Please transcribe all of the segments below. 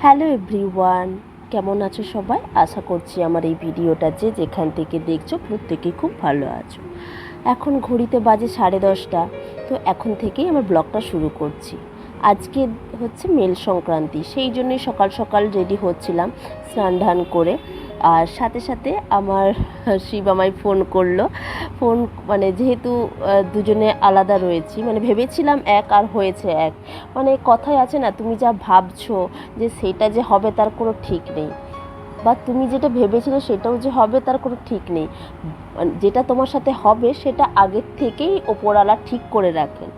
Hello everyone, কেমন আছো সবাই? আশা করছি আমার এই ভিডিওটা যেখান থেকে দেখছো প্রত্যেকেই খুব ভালো আছো। এখন ঘড়িতে বাজে 10:30। তো এখন থেকেই আমার ব্লগটা শুরু করছি। আজকে হচ্ছে মেল সংক্রান্তি, সেই জন্যই সকাল সকাল রেডি হচ্ছিলাম স্নান ধান করে। আর সাথে সাথে আমার শিব আমায় ফোন করলো। ফোন মানে যেহেতু দুজনে আলাদা রয়েছি, মানে ভেবেছিলাম এক আর হয়েছে এক। মানে কথায় আছে না, তুমি যা ভাবছো যে সেটা যে হবে তার কোনো ঠিক নেই, বা তুমি যেটা ভেবেছিলে সেটাও যে হবে তার কোনো ঠিক নেই। যেটা তোমার সাথে হবে সেটা আগের থেকেই ওপরওয়ালা ঠিক করে রাখেন।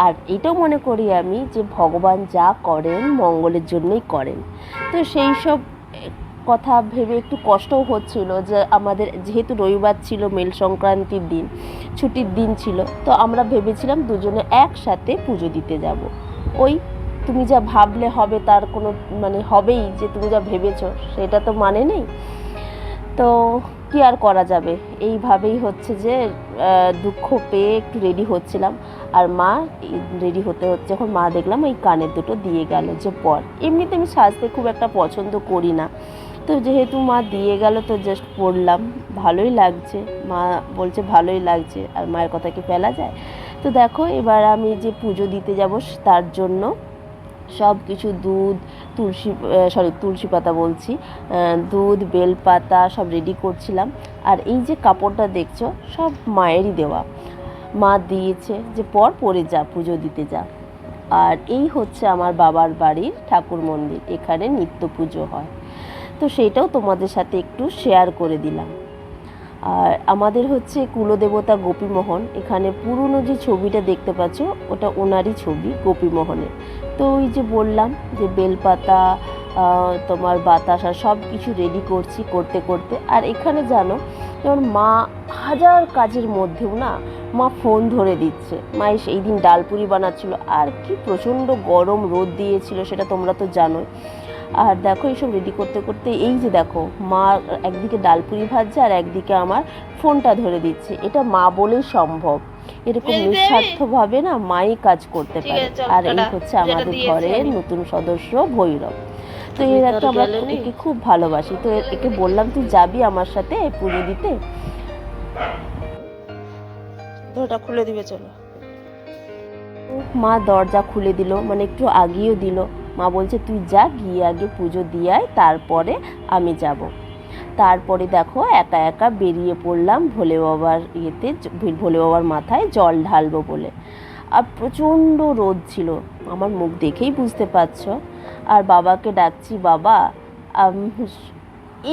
আর এটাও মনে করি আমি যে ভগবান যা করেন মঙ্গলের জন্যই করেন। তো সেই সব কথা ভেবে একটু কষ্টও হচ্ছিল যে আমাদের যেহেতু রবিবার ছিল, মেল সংক্রান্তির দিন, ছুটির দিন ছিল, তো আমরা ভেবেছিলাম দুজনে একসাথে পুজো দিতে যাব। ওই তুমি যা ভাবলে হবে তার কোনো মানে হবেই, যে তুমি যা ভেবেছো সেটা তো মানে নেই। তো কী আর করা যাবে, এইভাবেই হচ্ছে যে দুঃখ পেয়ে একটু রেডি হচ্ছিলাম। আর মা রেডি হতে হচ্ছে, যখন মা দেখলাম এই কানের দুটো দিয়ে গেল যে পর। এমনিতে আমি সাজতে খুব একটা পছন্দ করি না, তো যেহেতু মা দিয়ে গেল তো জাস্ট পরলাম, ভালোই লাগছে। মা বলছে ভালোই লাগছে, আর মায়ের কথা কি ফেলা যায়? তো দেখো এবার আমি যে পুজো দিতে যাব তার জন্য সব কিছু দুধ, তুলসী পাতা বলছি, দুধ বেলপাতা সব রেডি করছিলাম। আর এই যে কাপড়টা দেখছো সব মায়েরই দেওয়া, মা দিয়েছে যে পরে যা পুজো দিতে যা। আর এই হচ্ছে আমার বাবার বাড়ির ঠাকুর মন্দির, এখানে নিত্য পুজো হয়। তো সেইটাও তোমাদের সাথে একটু শেয়ার করে দিলাম। আর আমাদের হচ্ছে কুলদেবতা গোপীমোহন, এখানে পুরনো যে ছবিটা দেখতে পাচ্ছ ওটা ওনারই ছবি, গোপীমোহনের। তো ওই যে বললাম যে বেলপাতা, তোমার বাতাসা সব কিছু রেডি করছি করতে করতে। আর এখানে জানো, যেমন মা হাজার কাজের মধ্যেও না মা ফোন ধরে দিচ্ছে। মা সেই দিন ডালপুরি বানাচ্ছিল, আর কি প্রচণ্ড গরম রোদ দিয়েছিল সেটা তোমরা তো জানোই। আর দেখো এইসব রেডি করতে করতে এই যে দেখো মা একদিকে ডালপুরি ভাজছে আর একদিকে আমার ফোনটা ধরে দিচ্ছে। এটা মা বলেই সম্ভব, এরকম নিঃস্বার্থভাবে না মাই কাজ করতে পারে। আর এই হচ্ছে আমাদের ঘরের নতুন সদস্য ভৈরব। তো এর একটা আমরা একে খুব ভালোবাসি। তো একে বললাম তুই যাবি আমার সাথে পুজো দিতে, দরজা খুলে দিবে চলো। মা দরজা খুলে দিল, মানে একটু আগিয়েও দিল। মা বলছে তুই যা, গিয়ে আগে পুজো দিয়ে আয়, তারপরে আমি যাব। তারপরে দেখো একা একা বেরিয়ে পড়লাম ভোলে বাবার ইয়েতে, ভোলে বাবার মাথায় জল ঢালবো বলে। আর প্রচণ্ড রোদ ছিল, আমার মুখ দেখেই বুঝতে পারছো। আর বাবাকে ডাকছি, বাবা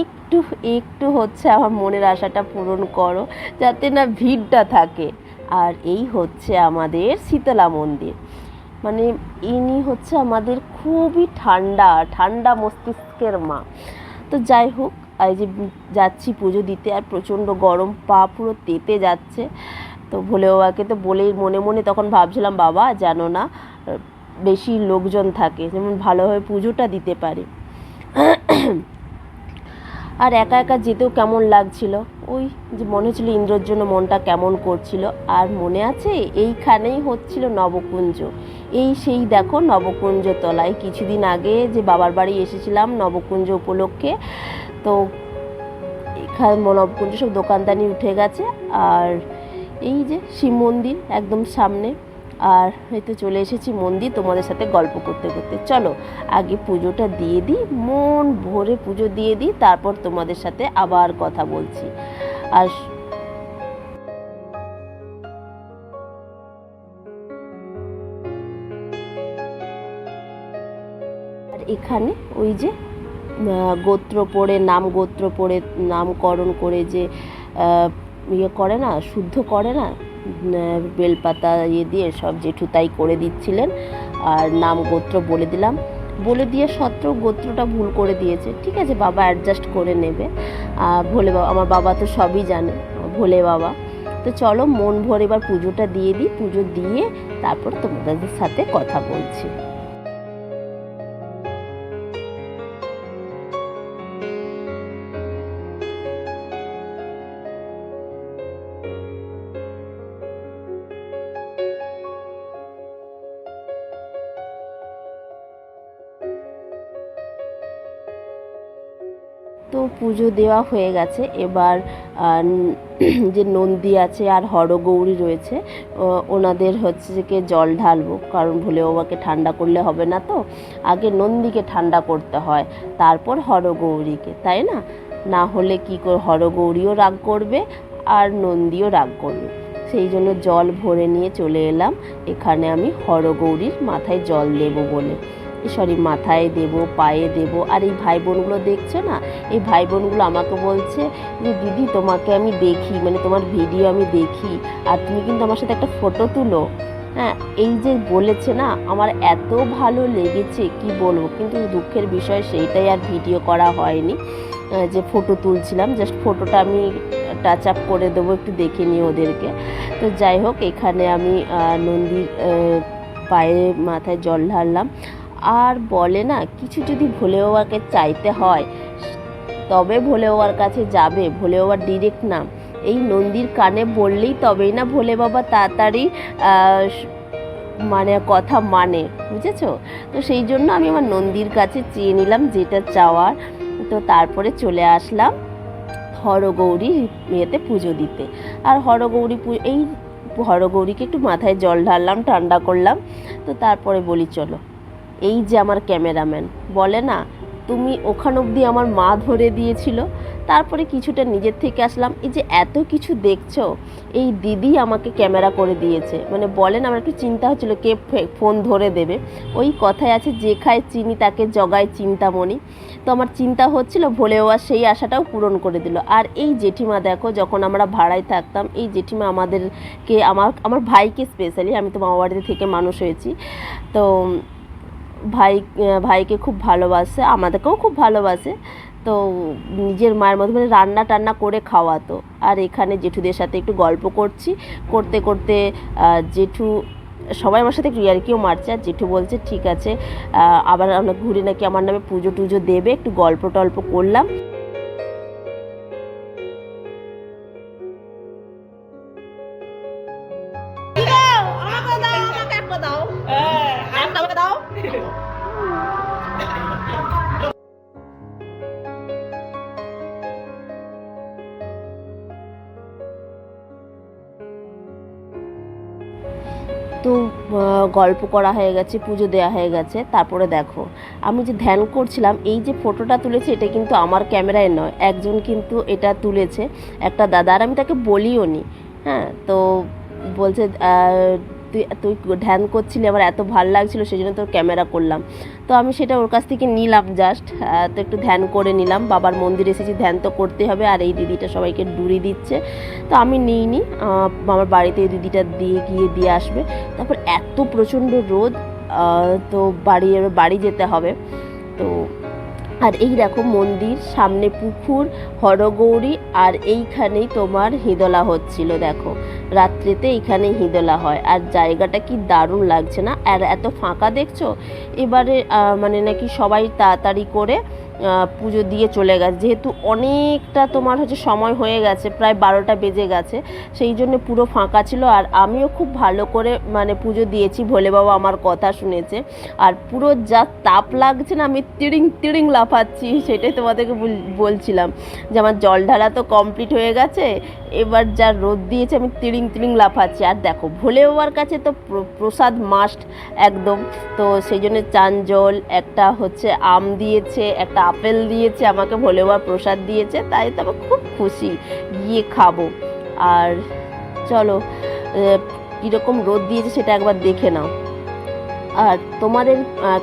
একটু একটু হচ্ছে আমার মনের আশাটা পূরণ করো, যাতে না ভিড়টা থাকে। আর এই হচ্ছে আমাদের শীতলা মন্দির, মানে ইনি হচ্ছে আমাদের খুবই ঠান্ডা ঠান্ডা মস্তিষ্কের মা। তো যাই হোক, এই যে যাচ্ছি পুজো দিতে, আর প্রচণ্ড গরম, পা পুরো তেতে যাচ্ছে। তো ভোলে বাবাকে তো বলেই মনে মনে তখন ভাবছিলাম বাবা যেন না বেশি লোকজন থাকে, যেমন ভালোভাবে পুজোটা দিতে পারে। আর একা একা যেতেও কেমন লাগছিল, ওই যে মনে হচ্ছিল ইন্দ্রর জন্য মনটা কেমন করছিল। আর মনে আছে এইখানেই হচ্ছিল নবকুঞ্জ, এই সেই দেখো নবকুঞ্জ তলায় কিছুদিন আগে যে বাবার বাড়ি এসেছিলাম নবকুঞ্জ উপলক্ষে। তো এখানে নবকুঞ্জ সব দোকানদানি উঠে গেছে। আর এই যে শিব মন্দির একদম সামনে। আর এই তো চলে এসেছি মন্দির তোমাদের সাথে গল্প করতে করতে। চলো আগে পুজোটা দিয়ে দিই, মন ভরে পুজো দিয়ে দিই, তারপর তোমাদের সাথে আবার কথা বলছি। আর এখানে ওই যে গোত্র পড়ে গোত্র পড়ে নামকরণ করে যে ইয়ে করে না, শুদ্ধ করে না, বেলপাতা ইয়ে দিয়ে সব জেঠু তাই করে দিচ্ছিলেন। আর নাম গোত্র বলে দিলাম, বলে দিয়ে সত্ত্বেও গোত্রটা ভুল করে দিয়েছে, ঠিক আছে বাবা অ্যাডজাস্ট করে নেবে। ভোলে বাবা, আমার বাবা তো সবই জানে, ভোলে বাবা। তো চলো মন ভরে এবার পুজোটা দিয়ে দিই, পুজো দিয়ে তারপর তোমাদের সাথে কথা বলছি। তো পুজো দেওয়া হয়ে গেছে। এবার যে নন্দী আছে আর হরগৌরী রয়েছে ওনাদের হচ্ছে যে জল ঢালবো, কারণ ভোলে বাবাকে ঠান্ডা করলে হবে না, তো আগে নন্দীকে ঠান্ডা করতে হয় তারপর হরগৌরীকে, তাই না? না হলে কী করে হরগৌরীও রাগ করবে আর নন্দীও রাগ করবে। সেই জন্য জল ভরে নিয়ে চলে এলাম এখানে আমি হরগৌরীর মাথায় জল দেব বলে, মাথায় দেব, পায়ে দেব। আর এই ভাই বোনগুলো দেখছো না, এই ভাই বোনগুলো আমাকে বলছে যে দিদি তোমাকে আমি দেখি, মানে তোমার ভিডিও আমি দেখি, আর তুমি কিন্তু আমার সাথে একটা ফটো তুলো। হ্যাঁ, এই যে বলেছে না, আমার এত ভালো লেগেছে কি বলবো, কিন্তু দুঃখের বিষয় সেইটাই আর ভিডিও করা হয়নি, যে ফটো তুলছিলাম। জাস্ট ফটোটা আমি টাচ আপ করে দেবো, একটু দেখে নিই ওদেরকে। তো যাই হোক, এখানে আমি নন্দীর পায়ে মাথায় জল ঢাললাম। আর বলে না, কিছু যদি ভোলে বাবাকে চাইতে হয় তবে ভোলে বাবার কাছে যাবে, ভোলে বাবার ডিরেক্ট নাম এই নন্দীর কানে বললেই তবেই না ভোলে বাবা তাড়াতাড়ি মানে কথা মানে, বুঝেছো? তো সেই জন্য আমি আমার নন্দীর কাছে চেয়ে নিলাম যেটা চাওয়ার। তো তারপরে চলে আসলাম হরগৌরী মেয়েতে পুজো দিতে। আর এই হরগৌরীকে একটু মাথায় জল ঢাললাম, ঠান্ডা করলাম। তো তারপরে বলি চলো, এই যে আমার ক্যামেরাম্যান বলে না, তুমি ওখান অবধি আমার মা ধরে দিয়েছিল, তারপরে কিছুটা নিজের থেকে আসলাম। এই যে এত কিছু দেখছো, এই দিদি আমাকে ক্যামেরা করে দিয়েছে। মানে বলেন, আমার একটু চিন্তা হচ্ছিলো কে ফোন ধরে দেবে। ওই কথায় আছে, যে খায় চিনি তাকে জগায় চিন্তামণি। তো আমার চিন্তা হচ্ছিল, ভোলে বাবা সেই আশাটাও পূরণ করে দিল। আর এই জেঠিমা দেখো, যখন আমরা ভাড়ায় থাকতাম, এই জেঠিমা আমাদেরকে, আমার ভাইকে স্পেশালি, আমি তো মামা বাড়িতে থেকে মানুষ হয়েছি, তো ভাইকে খুব ভালোবাসে, আমাদেরকেও খুব ভালোবাসে। তো নিজের মায়ের মতো মানে রান্না টান্না করে খাওয়াতো। আর এখানে জেঠুদের সাথে একটু গল্প করতে করতে জেঠু, সবাই আমার সাথে একটু ইয়ার্কিও মারছে। আর জেঠু বলছে ঠিক আছে, আবার আমরা ঘুরে নাকি আমার নামে পুজো টুজো দেবে, একটু গল্প টল্প করলাম। তো গল্প করা হয়ে গেছে, পুজো দেওয়া হয়ে গেছে। তারপরে দেখো, আমি যে ধ্যান করছিলাম, এই যে ফটোটা তুলেছে এটা কিন্তু আমার ক্যামেরায় নয়, একজন কিন্তু এটা তুলেছে, একটা দাদা। আর আমি তাকে বলিও নি। হ্যাঁ, তো বলছে তুই ধ্যান করছিলি, আমার এত ভালো লাগছিলো, সেই জন্য তোর ক্যামেরা করলাম। তো আমি সেটা ওর কাছ থেকে নিলাম, জাস্ট তো একটু ধ্যান করে নিলাম। বাবার মন্দিরে এসেছি, ধ্যান তো করতে হবে। আর এই দিদিটা সবাইকে ডুরি দিচ্ছে, তো আমি নিইনি, আমার বাড়িতে এই দিদিটা দিয়ে আসবে। তারপর এত প্রচণ্ড রোদ, তো বাড়ি যেতে হবে। তো আর এই দেখো মন্দির, সামনে পুকুর, হরগৌরী, আর এইখানেই তোমার হিঁদোলা হচ্ছিল। দেখো রাত্রিতে এইখানে হিঁদোলা হয়, আর জায়গাটা কি দারুণ লাগছে না? আর এত ফাঁকা দেখছো। এবারে মানে নাকি সবাই তাড়াতাড়ি করে পুজো দিয়ে চলে গেছে, যেহেতু অনেকটা তোমার হচ্ছে সময় হয়ে গেছে, প্রায় 12টা বেজে গেছে, সেই জন্য পুরো ফাঁকা ছিল। আর আমিও খুব ভালো করে মানে পুজো দিয়েছি, ভোলে বাবা আমার কথা শুনেছে। আর পুরো যা তাপ লাগছে না, আমি তিড়িং লাফাচ্ছি, সেটাই তোমাদেরকে বলছিলাম যে আমার জল ঢালা তো কমপ্লিট হয়ে গেছে, এবার যা রোদ দিয়েছে আমি তিড়িং লাফাচ্ছি। আর দেখো ভোলে বাবার কাছে তো প্রসাদ মাস্ট একদম, তো সেই জন্য চান জল, একটা হচ্ছে আম দিয়েছে, একটা আপেল দিয়েছে আমাকে, ভোলে বাবার প্রসাদ দিয়েছে, তাই তো আমি খুব খুশি, গিয়ে খাবো। আর চলো, কীরকম রোদ দিয়েছে সেটা একবার দেখে নাও। আর তোমাদের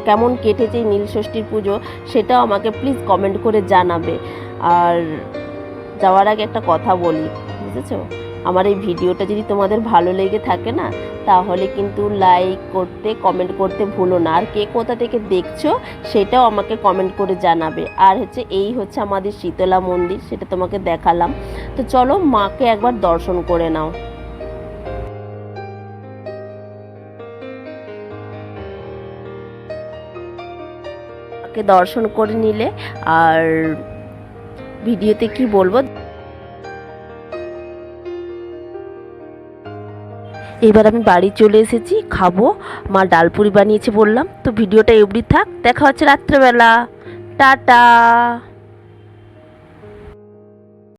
কেমন কেটেছে নীলষষ্ঠীর পুজো সেটাও আমাকে প্লিজ কমেন্ট করে জানাবে। আর যাওয়ার আগে একটা কথা বলি, বুঝেছো? আমার এই ভিডিওটা যদি তোমাদের ভালো লেগে থাকে না, তাহলে কিন্তু লাইক করতে, কমেন্ট করতে ভুলো না। আর কে কোথা থেকে দেখছো সেটাও আমাকে কমেন্ট করে জানাবে। আর হচ্ছে এই হচ্ছে আমাদের শীতলা মন্দির, সেটা তোমাকে দেখালাম। তো চলো মাকে একবার দর্শন করে নাও। মাকে দর্শন করে নিলে, আর ভিডিওতে কি বলবো, এবার আমি বাড়ি চলে এসেছি, খাবো। মা ডালপুরি বানিয়েছে বললাম। তো ভিডিওটা এমনি থাক, দেখা হচ্ছে রাত্রেবেলা। টাটা।